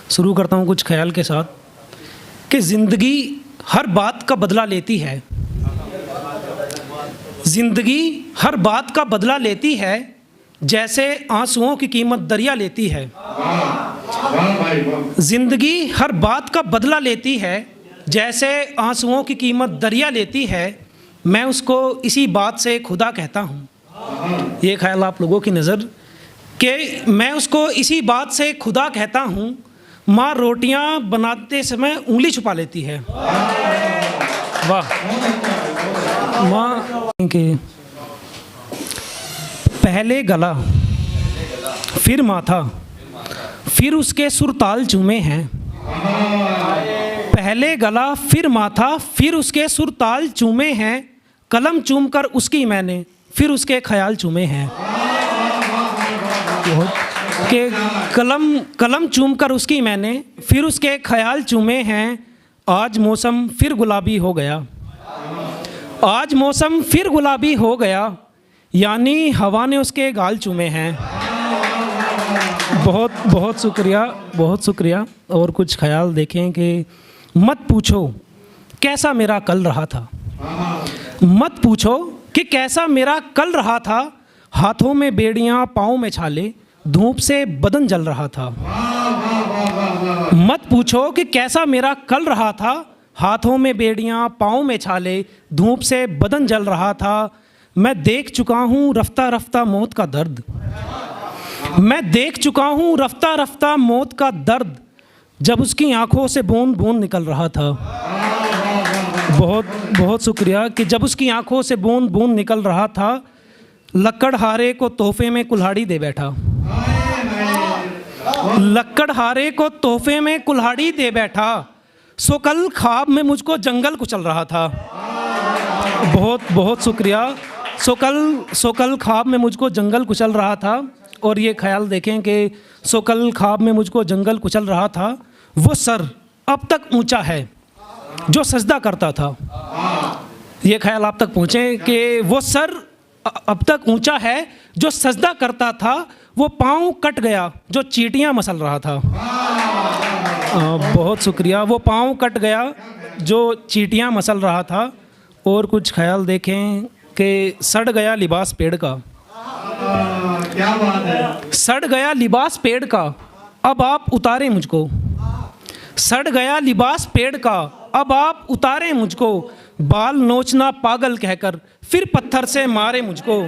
शुरू करता हूँ कुछ ख्याल के साथ कि ज़िंदगी हर बात का बदला लेती है। ज़िंदगी हर बात का बदला लेती है, जैसे आंसुओं की कीमत दरिया लेती है। ज़िंदगी हर बात का बदला लेती है, जैसे आंसुओं की कीमत दरिया लेती है। मैं उसको इसी बात से खुदा कहता हूँ। ये ख्याल आप लोगों की नज़र कि मैं उसको इसी बात से खुदा कहता हूँ। माँ रोटियाँ बनाते समय उंगली छुपा लेती है। वाह। माँ के पहले गला फिर माथा फिर उसके सुरताल चूमे हैं। पहले गला फिर माथा फिर उसके सुरताल चूमे हैं। कलम चूम कर उसकी मैंने फिर उसके ख्याल चूमे हैं। कि कलम चूम कर उसकी मैंने फिर उसके ख्याल चूमे हैं। आज मौसम फिर गुलाबी हो गया। आज मौसम फिर गुलाबी हो गया, यानी हवा ने उसके गाल चूमे हैं। बहुत बहुत शुक्रिया, बहुत शुक्रिया। और कुछ ख्याल देखें कि मत पूछो कैसा मेरा कल रहा था। मत पूछो कि कैसा मेरा कल रहा था। हाथों में बेड़ियां पाँव में छाले, धूप से बदन जल रहा था। मत पूछो कि कैसा मेरा कल रहा था। हाथों में बेड़ियां पाँव में छाले, धूप से बदन जल रहा था। मैं देख चुका हूँ रफ्ता रफ्ता मौत का दर्द। मैं देख चुका हूँ रफ्ता रफ्ता मौत का दर्द, जब उसकी आंखों से बूंद बूंद निकल रहा था। बहुत बहुत शुक्रिया। कि जब उसकी आंखों से बूंद बूंद निकल रहा था, लक्कड़हारे को तोहफे में कुल्हाड़ी दे बैठा। लक्कड़हारे को तोहफे में कुल्हाड़ी दे बैठा। सो कल ख्वाब में मुझको जंगल कुचल रहा था। बहुत बहुत शुक्रिया। सो कल ख्वाब में मुझको जंगल कुचल रहा था। और ये ख्याल देखें कि सो कल ख्वाब में मुझको जंगल कुचल रहा था। वो सर अब तक ऊंचा है जो सजदा करता था। ये ख्याल आप तक पहुँचे कि वो सर अब तक ऊंचा है जो सजदा करता था। वो पाँव कट गया जो चींटियां मसल रहा था। बहुत शुक्रिया। वो पाँव कट गया जो चींटियां मसल रहा था। और कुछ ख्याल देखें कि सड़ गया लिबास पेड़ का। क्या बात है। सड़ गया लिबास पेड़ का, अब आप उतारे मुझको। सड़ गया लिबास पेड़ का, अब आप उतारे मुझको। बाल नोचना पागल कहकर फिर पत्थर से मारे मुझको।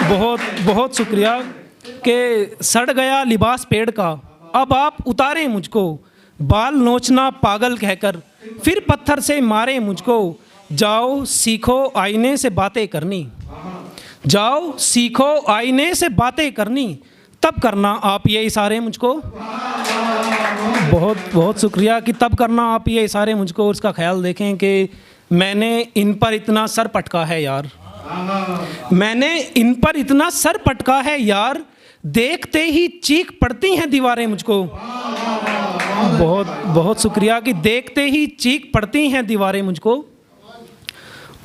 बहुत बहुत शुक्रिया। कि सड़ गया लिबास पेड़ का, अब आप उतारे मुझको। बाल नोचना पागल कहकर फिर पत्थर से मारे मुझको। जाओ सीखो आईने से बातें करनी। जाओ सीखो आईने से बातें करनी, तब करना आप ये इशारे मुझको। बहुत बहुत शुक्रिया। कि तब करना आप ये इशारे मुझको। उसका ख्याल देखें कि मैंने इन पर इतना सर पटका है यार। मैंने इन पर इतना सर पटका है यार, देखते ही चीख पड़ती हैं दीवारें मुझको। बहुत बहुत शुक्रिया। कि देखते ही चीख पड़ती हैं दीवारें मुझको।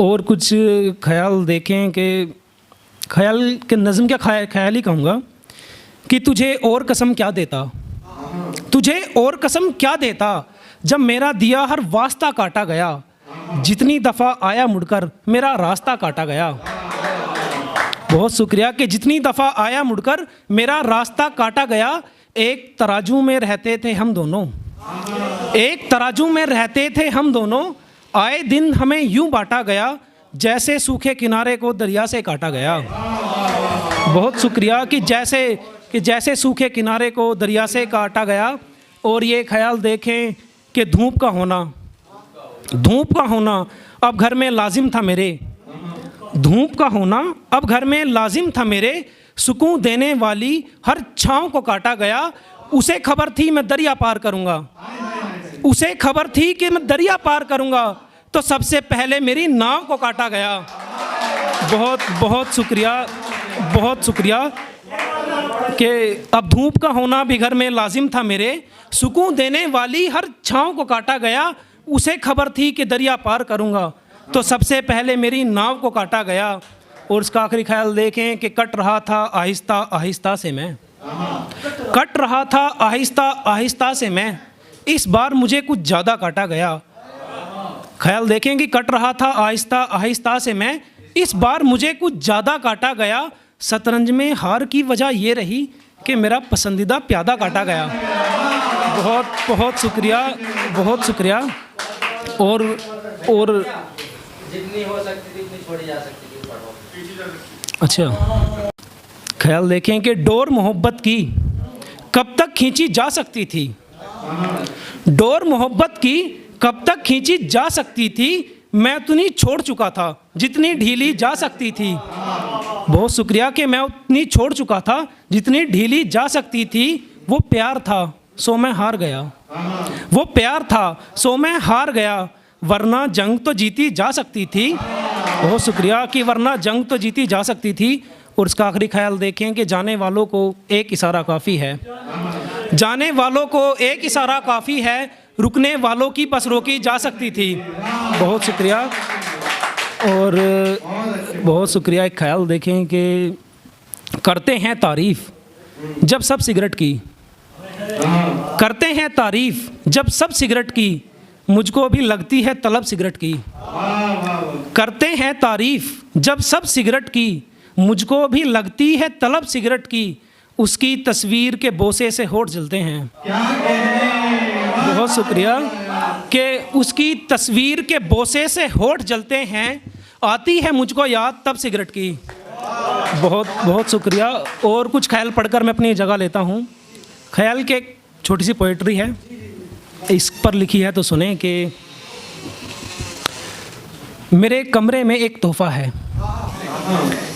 और कुछ ख्याल देखें कि ख्याल के नज़म क्या ख्याल ही कहूँगा कि तुझे और कसम क्या देता। तुझे और कसम क्या देता, जब मेरा दिया हर वास्ता काटा गया। जितनी दफ़ा आया मुड़कर मेरा रास्ता काटा गया। बहुत शुक्रिया। कि जितनी दफ़ा आया मुड़कर मेरा रास्ता काटा गया। एक तराजू में रहते थे हम दोनों। एक तराजू में रहते थे हम दोनों। आए दिन हमें यूं बांटा गया, जैसे सूखे किनारे को दरिया से काटा गया। बहुत शुक्रिया। कि जैसे सूखे किनारे को दरिया से काटा गया। और ये ख्याल देखें कि धूप का होना अब घर में लाजिम था मेरे। धूप का होना अब घर में लाजिम था मेरे। सुकून देने वाली हर छाँव को काटा गया। उसे खबर थी मैं दरिया पार करूँगा। उसे खबर थी कि मैं दरिया पार करूँगा, तो सबसे पहले मेरी नाव को काटा गया। बहुत बहुत शुक्रिया, बहुत शुक्रिया। कि अब धूप का होना भी घर में लाजिम था मेरे। सुकून देने वाली हर छाँव को काटा गया। उसे खबर थी कि दरिया पार करूँगा, तो सबसे पहले मेरी नाव को काटा गया। और उसका आखिरी ख्याल देखें कि कट रहा था आहिस्ता आहिस्ता से मैं। कट रहा था आहिस्ता आहिस्ता से मैं, इस बार मुझे कुछ ज़्यादा काटा गया। ख्याल देखें कि कट रहा था आहिस्ता आहिस्ता से मैं, इस बार मुझे कुछ ज़्यादा काटा गया। शतरंज में हार की वजह ये रही कि मेरा पसंदीदा प्यादा काटा गया। बहुत बहुत शुक्रिया, बहुत शुक्रिया। और जितनी हो सकती थी उतनी छोड़ी जा सकती थी, पढ़ो। अच्छा, ख्याल देखें कि डोर मोहब्बत की कब तक खींची जा सकती थी, डोर मोहब्बत की कब तक खींची जा सकती थी, मैं उतनी छोड़ चुका था जितनी ढीली जा सकती थी। बहुत शुक्रिया कि मैं उतनी छोड़ चुका था जितनी ढीली जा सकती थी। वो प्यार था सो मैं हार गया, वो प्यार था सो मैं हार गया, वरना जंग तो जीती जा सकती थी। बहुत शुक्रिया कि वरना जंग तो जीती जा सकती थी। और उसका आखिरी ख्याल देखें कि जाने वालों को एक इशारा काफ़ी है, जाने वालों को एक इशारा काफ़ी है, रुकने वालों की बस रोकी जा सकती थी। बहुत शुक्रिया। और बहुत शुक्रिया। एक ख्याल देखें कि करते हैं तारीफ़ जब सब सिगरेट की, करते हैं तारीफ़ जब सब सिगरेट की, मुझको भी लगती है तलब सिगरेट की। करते हैं तारीफ़ जब सब सिगरेट की, मुझको भी लगती है तलब सिगरेट की, उसकी तस्वीर के बोसे से होठ जलते हैं। बहुत शुक्रिया कि उसकी तस्वीर के बोसे से होठ जलते हैं, आती है मुझको याद तब सिगरेट की। बहुत बहुत शुक्रिया। और कुछ ख्याल पढ़कर मैं अपनी जगह लेता हूँ। ख्याल के एक छोटी सी पोइट्री है, इस पर लिखी है तो सुने कि मेरे कमरे में एक तोहफ़ा है,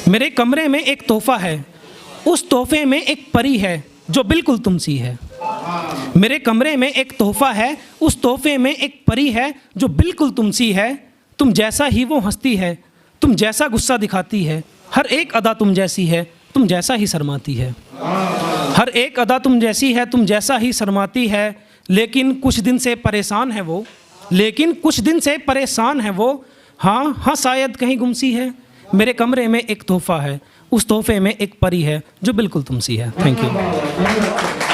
मेरे कमरे में एक तोहफ़ा है, उस तोहफे में एक परी है जो बिल्कुल तुम सी है। मेरे कमरे में एक तोहफ़ा है, उस तोहफे में एक परी है जो बिल्कुल तुम सी है। तुम जैसा ही वो हंसती है, तुम जैसा गुस्सा दिखाती है, हर एक अदा तुम जैसी है, तुम जैसा ही शर्माती है। हर एक अदा तुम जैसी है, तुम जैसा ही शर्माती है। लेकिन कुछ दिन से परेशान है वो, लेकिन कुछ दिन से परेशान है वो, हाँ हाँ शायद कहीं गुमसी है। मेरे कमरे में एक तोहफ़ा है, उस तोहफे में एक परी है जो बिल्कुल तुम सी है। Thank you.